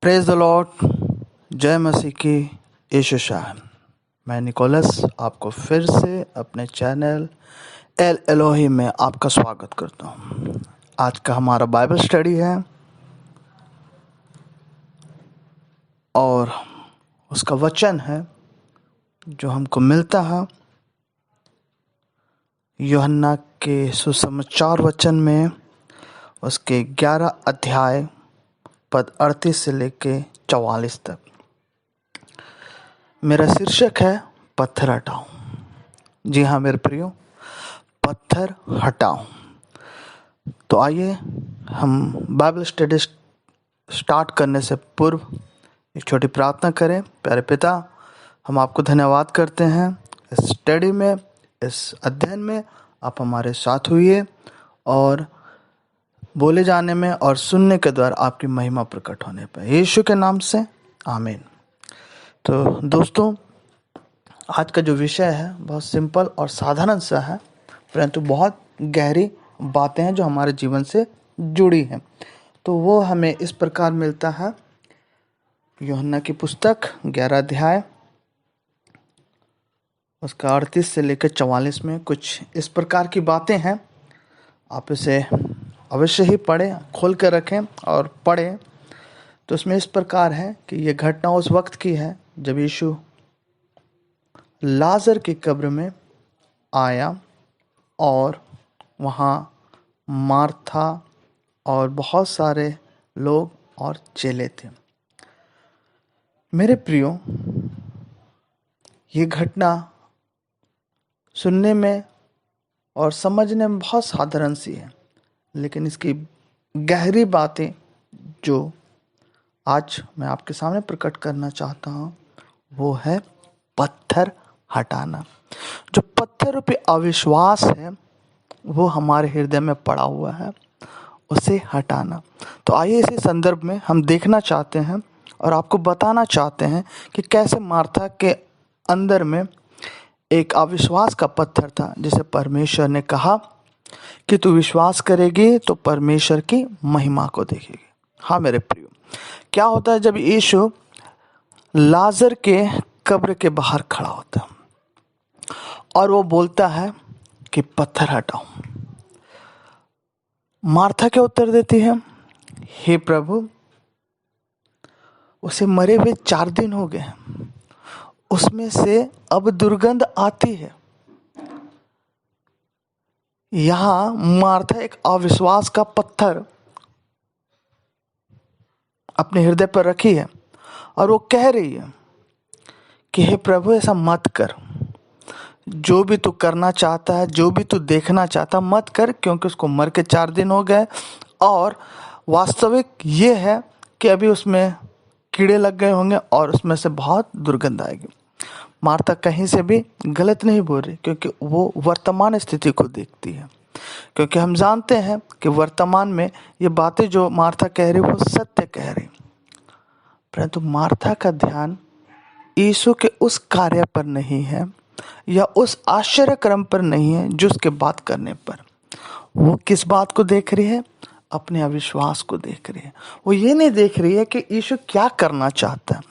Praise the Lord. जय मसीह की यीशु शाह। मैं निकोलस आपको फिर से अपने चैनल एल एलोही में आपका स्वागत करता हूँ। आज का हमारा बाइबल स्टडी है और उसका वचन है जो हमको मिलता है यूहन्ना के सुसमाचार वचन में उसके 11 अध्याय पद 38 से लेके 44 तक। मेरा शीर्षक है पत्थर हटाओ। जी हाँ मेरे प्रियो, पत्थर हटाओ। तो आइए हम बाइबल स्टडी स्टार्ट करने से पूर्व एक छोटी प्रार्थना करें। प्यारे पिता, हम आपको धन्यवाद करते हैं इस स्टडी में, इस अध्ययन में आप हमारे साथ हुए और बोले जाने में और सुनने के द्वारा आपकी महिमा प्रकट होने पर, यीशु के नाम से आमीन। तो दोस्तों, आज का जो विषय है बहुत सिंपल और साधारण सा है, परंतु बहुत गहरी बातें हैं जो हमारे जीवन से जुड़ी हैं। तो वो हमें इस प्रकार मिलता है यूहन्ना की पुस्तक 11 अध्याय उसका 38 से लेकर 44 में कुछ इस प्रकार की बातें हैं। आप इसे अवश्य ही पढ़ें, खोल कर रखें और पढ़ें। तो इसमें इस प्रकार है कि यह घटना उस वक्त की है जब यीशु लाजर की कब्र में आया और वहाँ मार्था और बहुत सारे लोग और चेले थे। मेरे प्रियो, ये घटना सुनने में और समझने में बहुत साधारण सी है, लेकिन इसकी गहरी बातें जो आज मैं आपके सामने प्रकट करना चाहता हूँ वो है पत्थर हटाना। जो पत्थर रूपी अविश्वास है वो हमारे हृदय में पड़ा हुआ है, उसे हटाना। तो आइए इसी संदर्भ में हम देखना चाहते हैं और आपको बताना चाहते हैं कि कैसे मार्था के अंदर में एक अविश्वास का पत्थर था, जिसे परमेश्वर ने कहा कि तू विश्वास करेगी तो परमेश्वर की महिमा को देखेगी। हाँ मेरे प्रियो, क्या होता है जब यीशु लाजर के कब्र के बाहर खड़ा होता है और वो बोलता है कि पत्थर हटाओ। मार्था क्या उत्तर देती है? हे प्रभु, उसे मरे हुए 4 दिन हो गए, उसमें से अब दुर्गंध आती है। यहां मार्था एक अविश्वास का पत्थर अपने हृदय पर रखी है और वो कह रही है कि हे प्रभु, ऐसा मत कर। जो भी तू करना चाहता है, जो भी तू देखना चाहता मत कर, क्योंकि उसको मर के 4 दिन हो गए और वास्तविक ये है कि अभी उसमें कीड़े लग गए होंगे और उसमें से बहुत दुर्गंध आएगी। मार्था कहीं से भी गलत नहीं बोल रही, क्योंकि वो वर्तमान स्थिति को देखती है। क्योंकि हम जानते हैं कि वर्तमान में ये बातें जो मार्था कह रही वो सत्य कह रही, परंतु मार्था का ध्यान यीशु के उस कार्य पर नहीं है या उस आश्चर्य क्रम पर नहीं है जो उसके बात करने पर। वो किस बात को देख रही है? अपने अविश्वास को देख रही है। वो ये नहीं देख रही है कि यीशु क्या करना चाहता है,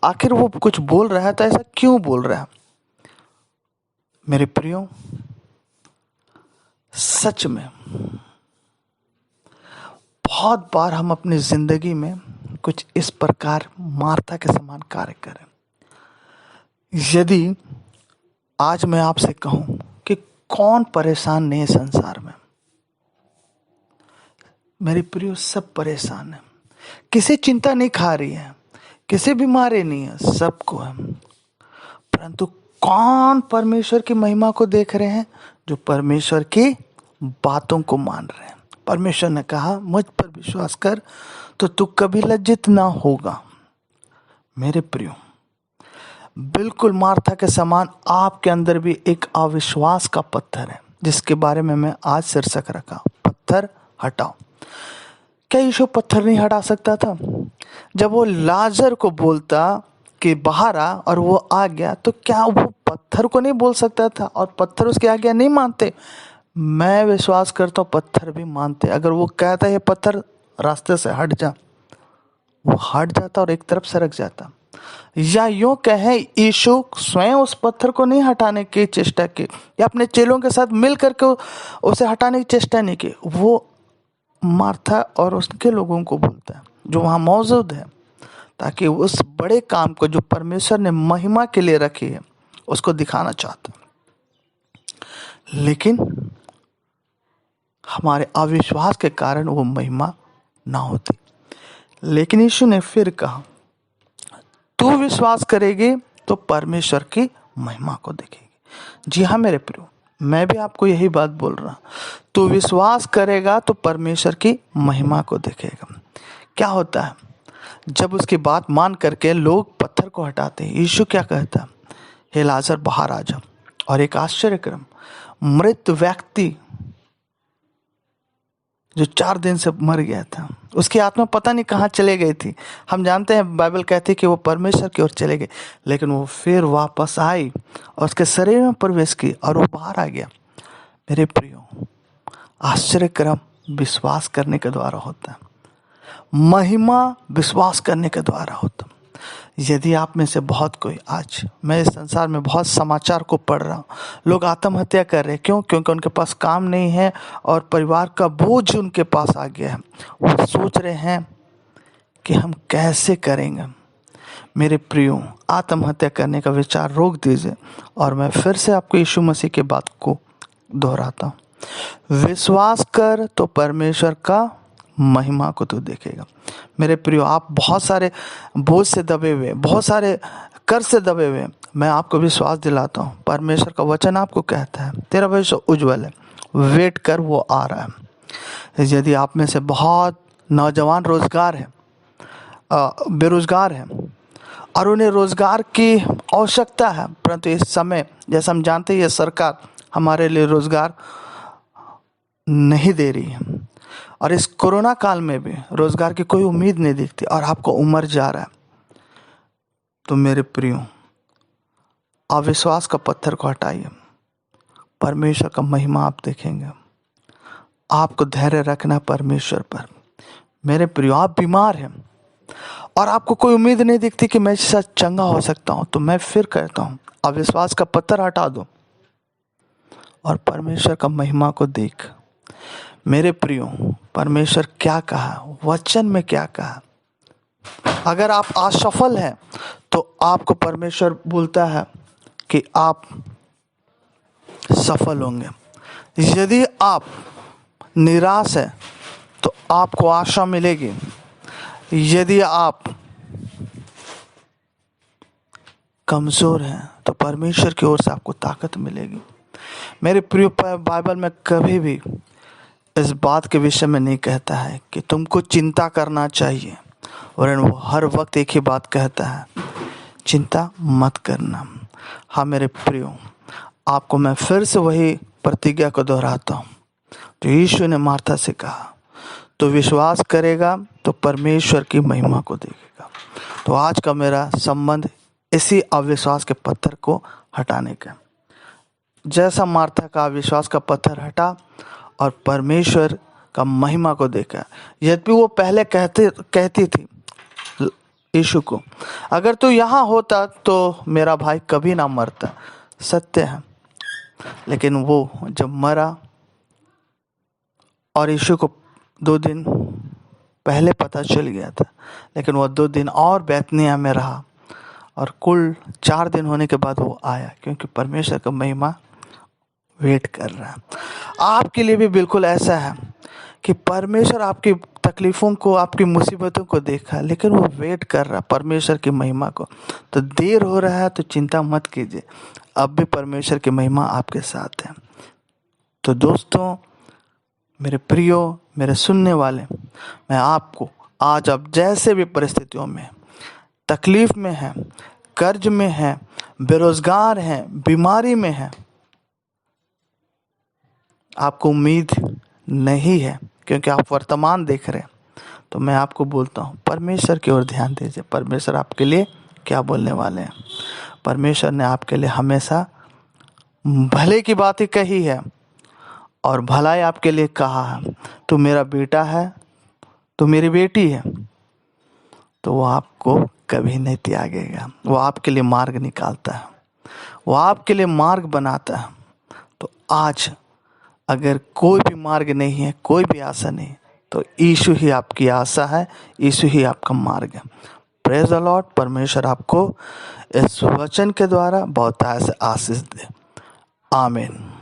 आखिर वो कुछ बोल रहा है तो ऐसा क्यों बोल रहा है। मेरे प्रियो, सच में बहुत बार हम अपनी जिंदगी में कुछ इस प्रकार मार्था के समान कार्य करें। यदि आज मैं आपसे कहूं कि कौन परेशान नहीं है संसार में, मेरे प्रियो सब परेशान है। किसी चिंता नहीं खा रही है, किसी बीमारी नहीं है, सबको है। परंतु कौन परमेश्वर की महिमा को देख रहे हैं? जो परमेश्वर की बातों को मान रहे हैं। परमेश्वर ने कहा मुझ पर विश्वास कर तो तू कभी लज्जित ना होगा। मेरे प्रियो, बिल्कुल मार्था के समान आपके अंदर भी एक अविश्वास का पत्थर है, जिसके बारे में मैं आज शीर्षक रखा, पत्थर हटाओ। क्या यीशु पत्थर नहीं हटा सकता था? जब वो लाजर को बोलता कि बाहर आ और वो आ गया, तो क्या वो पत्थर को नहीं बोल सकता था? और पत्थर उसकी आज्ञा नहीं मानते? मैं विश्वास करता हूँ पत्थर भी मानते। अगर वो कहता है ये पत्थर रास्ते से हट जा, वो हट जाता और एक तरफ सरक जाता। या यूं कहें, यीशु स्वयं उस पत्थर को नहीं हटाने की चेष्टा की या अपने चेलों के साथ मिल करके उसे हटाने की चेष्टा नहीं की। वो मार्था और उसके लोगों को बोलता है जो वहां मौजूद है, ताकि उस बड़े काम को जो परमेश्वर ने महिमा के लिए रखी है उसको दिखाना चाहता। लेकिन हमारे अविश्वास के कारण वो महिमा ना होती। लेकिन यीशु ने फिर कहा, तू विश्वास करेगी तो परमेश्वर की महिमा को देखेगी। जी हाँ मेरे प्रियो, मैं भी आपको यही बात बोल रहा हूं, तू विश्वास करेगा तो परमेश्वर की महिमा को देखेगा। क्या होता है जब उसकी बात मान करके लोग पत्थर को हटाते हैं, यीशु क्या कहता, हे लाजर बाहर आ जा। और एक आश्चर्यक्रम, मृत व्यक्ति जो 4 दिन से मर गया था, उसकी आत्मा पता नहीं कहाँ चले गई थी। हम जानते हैं, बाइबल कहती है कि वो परमेश्वर की ओर चले गए, लेकिन वो फिर वापस आई और उसके शरीर में प्रवेश की और वो बाहर आ गया। मेरे प्रियो, आश्चर्यक्रम विश्वास करने के द्वारा होता है, महिमा विश्वास करने के द्वारा होता है। यदि आप में से बहुत कोई, आज मैं इस संसार में बहुत समाचार को पढ़ रहा हूँ, लोग आत्महत्या कर रहे हैं। क्यों? क्योंकि उनके पास काम नहीं है और परिवार का बोझ उनके पास आ गया है। वो सोच रहे हैं कि हम कैसे करेंगे। मेरे प्रियो, आत्महत्या करने का विचार रोक दीजिए। और मैं फिर से आपको यीशु मसीह की बात को दोहराता हूँ, विश्वास कर तो परमेश्वर का महिमा को तू देखेगा। मेरे प्रियो, आप बहुत सारे बोझ से दबे हुए, बहुत सारे कर से दबे हुए, मैं आपको विश्वास दिलाता हूँ, परमेश्वर का वचन आपको कहता है तेरा भविष्य उज्जवल है, वेट कर, वो आ रहा है। यदि आप में से बहुत नौजवान रोजगार है, बेरोजगार है और उन्हें रोजगार की आवश्यकता है, परंतु इस समय जैसा हम जानते हैं ये सरकार हमारे लिए रोजगार नहीं दे रही है और इस कोरोना काल में भी रोजगार की कोई उम्मीद नहीं दिखती और आपको उमर जा रहा है, तो मेरे प्रियो, अविश्वास का पत्थर को हटाइए, परमेश्वर का महिमा आप देखेंगे। आपको धैर्य रखना परमेश्वर पर। मेरे प्रियो, आप बीमार हैं और आपको कोई उम्मीद नहीं दिखती कि मैं इससे चंगा हो सकता हूं, तो मैं फिर कहता हूं, अविश्वास का पत्थर हटा दो और परमेश्वर का महिमा को देख। मेरे प्रियो, परमेश्वर क्या कहा, वचन में क्या कहा। अगर आप असफल हैं तो आपको परमेश्वर बोलता है कि आप सफल होंगे। यदि आप निराश हैं तो आपको आशा मिलेगी। यदि आप कमजोर हैं तो परमेश्वर की ओर से आपको ताकत मिलेगी। मेरे प्रिय, बाइबल में कभी भी इस बात के विषय में नहीं कहता है कि तुमको चिंता करना चाहिए, और वो हर वक्त एक ही बात कहता है, चिंता मत करना। हाँ मेरे प्रियो, आपको मैं फिर से वही प्रतिज्ञा को दोहराता हूँ जो यीशु ने मार्था से कहा, तो विश्वास करेगा तो परमेश्वर की महिमा को देखेगा। तो आज का मेरा संबंध इसी अविश्वास के पत्थर को हटाने का। जैसा मार्था का अविश्वास का पत्थर हटा और परमेश्वर का महिमा को देखा। यद्यपि वो पहले कहती थी यीशु को, अगर तू यहाँ होता तो मेरा भाई कभी ना मरता। सत्य है, लेकिन वो जब मरा और यीशु को 2 दिन पहले पता चल गया था, लेकिन वो 2 दिन और बैतनिय्याह में रहा और कुल 4 दिन होने के बाद वो आया, क्योंकि परमेश्वर का महिमा वेट कर रहा है। आपके लिए भी बिल्कुल ऐसा है कि परमेश्वर आपकी तकलीफों को, आपकी मुसीबतों को देखा, लेकिन वो वेट कर रहा है परमेश्वर की महिमा को। तो देर हो रहा है तो चिंता मत कीजिए, अब भी परमेश्वर की महिमा आपके साथ है। तो दोस्तों, मेरे प्रियो, मेरे सुनने वाले, मैं आपको आज, आप जैसे भी परिस्थितियों में, तकलीफ में हैं, कर्ज में हैं, बेरोजगार हैं, बीमारी में हैं, आपको उम्मीद नहीं है क्योंकि आप वर्तमान देख रहे हैं, तो मैं आपको बोलता हूँ परमेश्वर की ओर ध्यान दीजिए। परमेश्वर आपके लिए क्या बोलने वाले हैं। परमेश्वर ने आपके लिए हमेशा भले की बात ही कही है और भलाई आपके लिए कहा है। तू मेरा बेटा है, तू मेरी बेटी है, तो वो आपको कभी नहीं त्यागेगा। वो आपके लिए मार्ग निकालता है, वो आपके लिए मार्ग बनाता है। तो आज अगर कोई भी मार्ग नहीं है, कोई भी आशा नहीं, तो यीशु ही आपकी आशा है, यीशु ही आपका मार्ग है। Praise the Lord. परमेश्वर आपको इस वचन के द्वारा बहुत आशीष दे। आमीन।